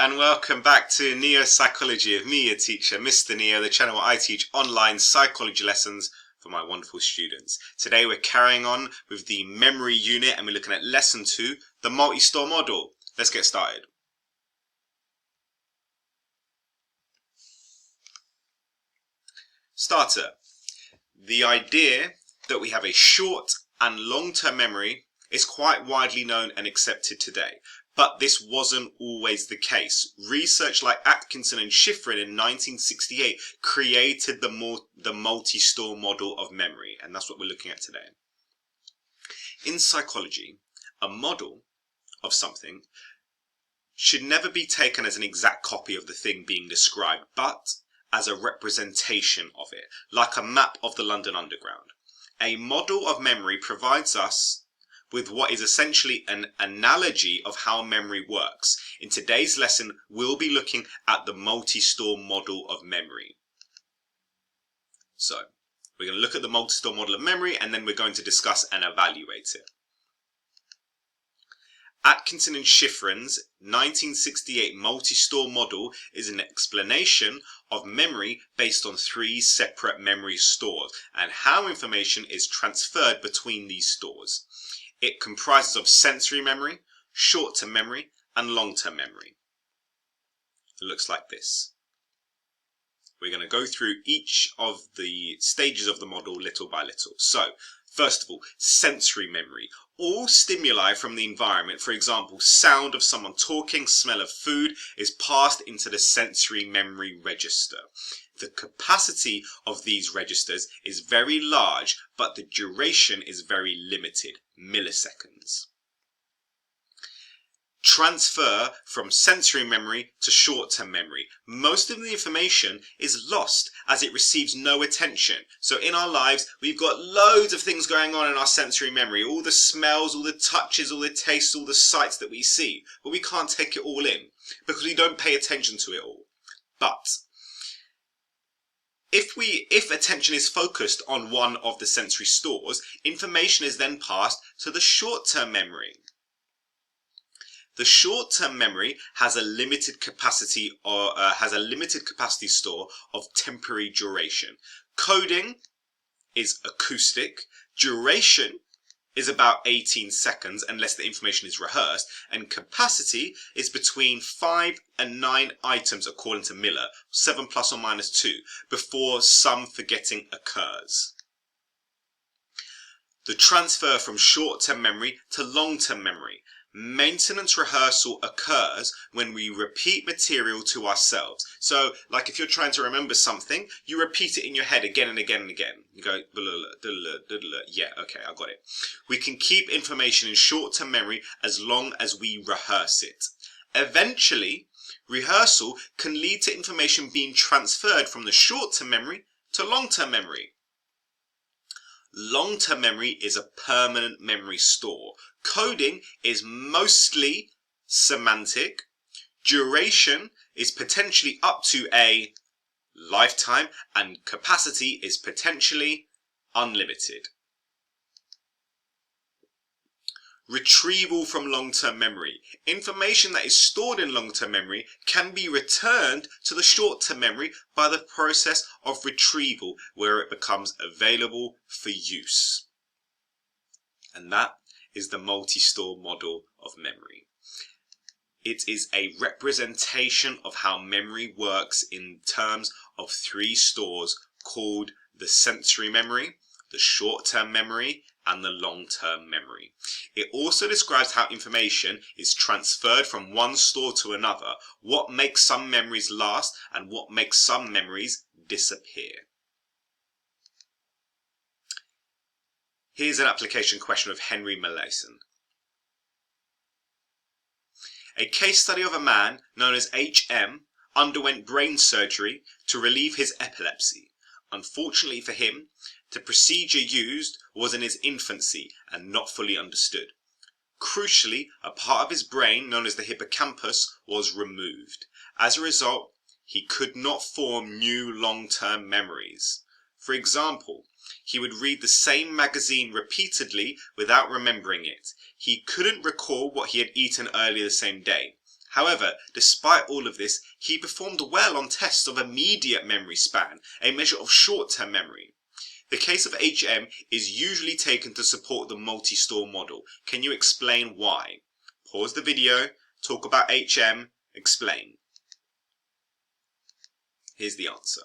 and welcome back to Neo Psychology of me, your teacher, Mr. Neo, the channel where I teach online psychology lessons for my wonderful students. Today we're carrying on with the memory unit and we're looking at lesson 2, the multi-store model. Let's get started. Starter. The idea that we have a short and long-term memory is quite widely known and accepted today. But this wasn't always the case. Research like Atkinson and Shiffrin in 1968 created the multi-store model of memory, and that's what we're looking at today. In psychology, a model of something should never be taken as an exact copy of the thing being described, but as a representation of it, like a map of the London Underground. A model of memory provides us with what is essentially an analogy of how memory works. In today's lesson, we'll be looking at the multi-store model of memory. So, we're going to look at the multi-store model of memory and then we're going to discuss and evaluate it. Atkinson and Shiffrin's 1968 multi-store model is an explanation of memory based on 3 separate memory stores and how information is transferred between these stores. It comprises of sensory memory, short-term memory, and long-term memory. It looks like this. We're going to go through each of the stages of the model little by little. So, first of all, sensory memory. All stimuli from the environment, for example, sound of someone talking, smell of food, is passed into the sensory memory register. The capacity of these registers is very large, but the duration is very limited, milliseconds. Transfer from sensory memory to short-term memory. Most of the information is lost as it receives no attention. So in our lives, we've got loads of things going on in our sensory memory. All the smells, all the touches, all the tastes, all the sights that we see. But we can't take it all in because we don't pay attention to it all. But if attention is focused on one of the sensory stores, information is then passed to the short-term memory. The short-term memory has a limited capacity store of temporary duration. Coding is acoustic. Duration is about 18 seconds unless the information is rehearsed, and capacity is between 5 and 9 items according to Miller, 7 plus or minus 2, before some forgetting occurs. The transfer from short-term memory to long-term memory. Maintenance rehearsal occurs when we repeat material to ourselves. So, like if you're trying to remember something, you repeat it in your head again and again and again. You go, yeah, okay, I got it. We can keep information in short-term memory as long as we rehearse it. Eventually, rehearsal can lead to information being transferred from the short-term memory to long-term memory. Long-term memory is a permanent memory store. Coding is mostly semantic. Duration is potentially up to a lifetime, and capacity is potentially unlimited. Retrieval from long-term memory. Information that is stored in long-term memory can be returned to the short-term memory by the process of retrieval, where it becomes available for use. And that is the multi-store model of memory. It is a representation of how memory works in terms of 3 stores called the sensory memory, the short-term memory, and the long-term memory. It also describes how information is transferred from one store to another, what makes some memories last and what makes some memories disappear. Here's an application question of Henry Molaison. A case study of a man known as H.M. underwent brain surgery to relieve his epilepsy. Unfortunately for him, the procedure used was in his infancy and not fully understood. Crucially, a part of his brain known as the hippocampus was removed. As a result, he could not form new long-term memories. For example, he would read the same magazine repeatedly without remembering it. He couldn't recall what he had eaten earlier the same day. However, despite all of this, he performed well on tests of immediate memory span, a measure of short-term memory. The case of HM is usually taken to support the multi-store model. Can you explain why? Pause the video, talk about HM, explain. Here's the answer.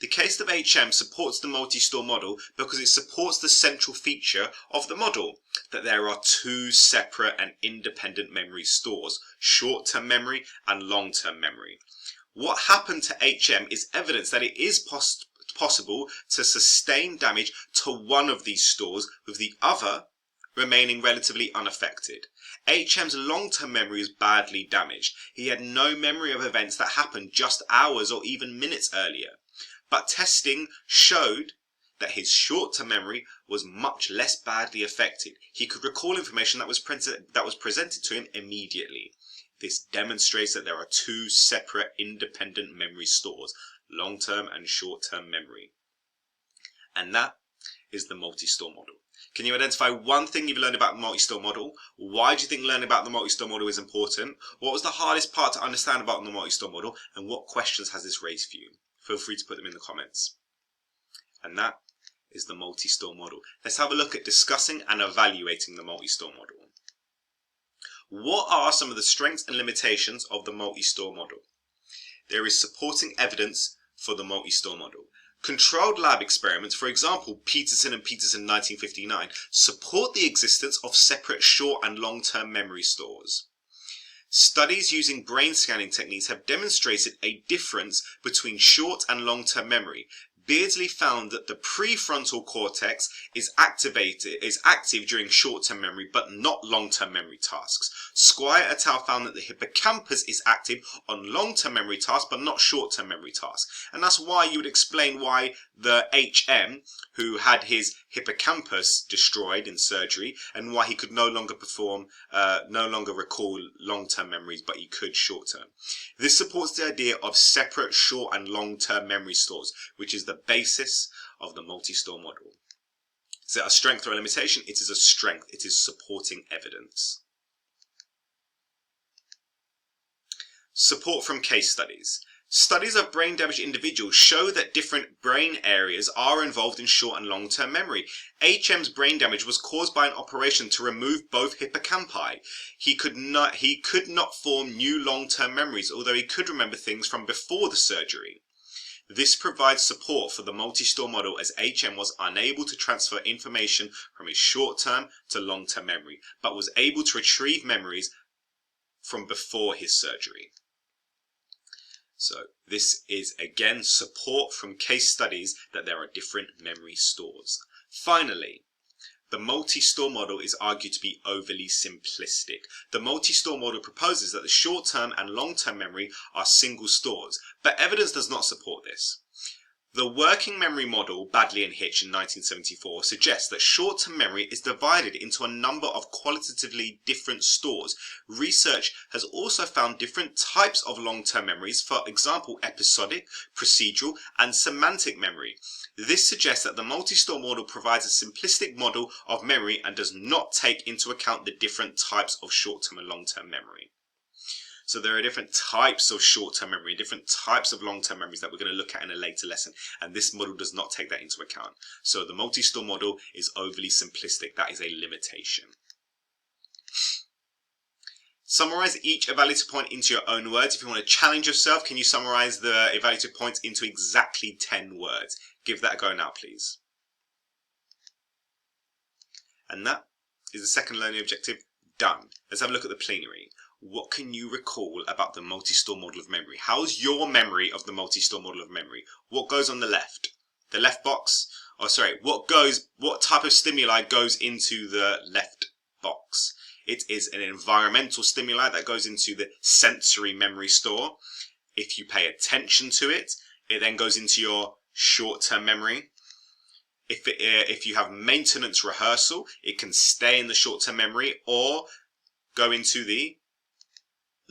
The case of HM supports the multi-store model because it supports the central feature of the model, that there are two separate and independent memory stores, short-term memory and long-term memory. What happened to HM is evidence that it is possible to sustain damage to one of these stores with the other remaining relatively unaffected. HM's long-term memory is badly damaged. He had no memory of events that happened just hours or even minutes earlier. But testing showed that his short-term memory was much less badly affected. He could recall information that was presented to him immediately. This demonstrates that there are two separate independent memory stores, long-term and short-term memory. And that is the multi-store model. Can you identify one thing you've learned about the multi-store model? Why do you think learning about the multi-store model is important? What was the hardest part to understand about the multi-store model? And what questions has this raised for you? Feel free to put them in the comments. And that is the multi-store model. Let's have a look at discussing and evaluating the multi-store model. What are some of the strengths and limitations of the multi-store model? There is supporting evidence for the multi-store model. Controlled lab experiments, for example, Peterson and Peterson 1959, support the existence of separate short and long-term memory stores. Studies using brain scanning techniques have demonstrated a difference between short and long-term memory. Beardsley found that the prefrontal cortex is active during short-term memory but not long-term memory tasks. Squire et al. Found that the hippocampus is active on long-term memory tasks but not short-term memory tasks. And that's why you would explain why the HM, who had his hippocampus destroyed in surgery, and why he could no longer recall long-term memories, but he could short-term. This supports the idea of separate short and long-term memory stores, which is the basis of the multi-store model. Is it a strength or a limitation? It is a strength. It is supporting evidence. Support from case studies. Studies of brain-damaged individuals show that different brain areas are involved in short and long-term memory. HM's brain damage was caused by an operation to remove both hippocampi. He could not form new long-term memories, although he could remember things from before the surgery. This provides support for the multi-store model, as HM was unable to transfer information from his short-term to long-term memory, but was able to retrieve memories from before his surgery. So this is again support from case studies that there are different memory stores. Finally, the multi-store model is argued to be overly simplistic. The multi-store model proposes that the short-term and long-term memory are single stores, but evidence does not support this. The working memory model, Badley and Hitch in 1974, suggests that short-term memory is divided into a number of qualitatively different stores. Research has also found different types of long-term memories, for example, episodic, procedural, and semantic memory. This suggests that the multi-store model provides a simplistic model of memory and does not take into account the different types of short-term and long-term memory. So there are different types of short-term memory, different types of long-term memories that we're going to look at in a later lesson, and this model does not take that into account. So the multi-store model is overly simplistic. That is a limitation. Summarize each evaluative point into your own words. If you want to challenge yourself, can you summarize the evaluative points into exactly 10 words? Give that a go now, please. And that is the second learning objective done. Let's have a look at the plenary. What can you recall about the multi-store model of memory? How's your memory of the multi-store model of memory? What goes on the left? The left box? Oh, sorry. What type of stimuli goes into the left box? It is an environmental stimuli that goes into the sensory memory store. If you pay attention to it, it then goes into your short-term memory. If you have maintenance rehearsal, it can stay in the short-term memory or go into the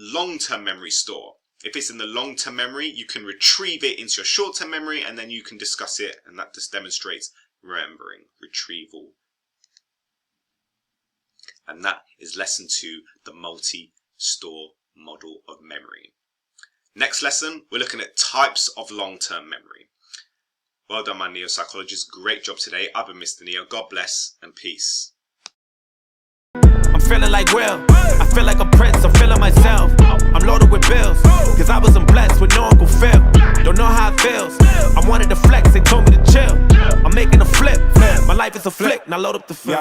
long-term memory store. If it's in the long-term memory, you can retrieve it into your short-term memory and then you can discuss it, and that just demonstrates remembering, retrieval. And that is lesson 2, the multi-store model of memory. Next lesson, we're looking at types of long-term memory. Well done, my neo-psychologist. Great job today. I've been Mr. Neo. God bless and peace. I'm feeling like Will, I feel like a prince, I'm feeling myself. I'm loaded with bills, cause I wasn't blessed with no Uncle Phil. Don't know how it feels, I wanted to flex, they told me to chill. I'm making a flip, my life is a flick, now load up the film.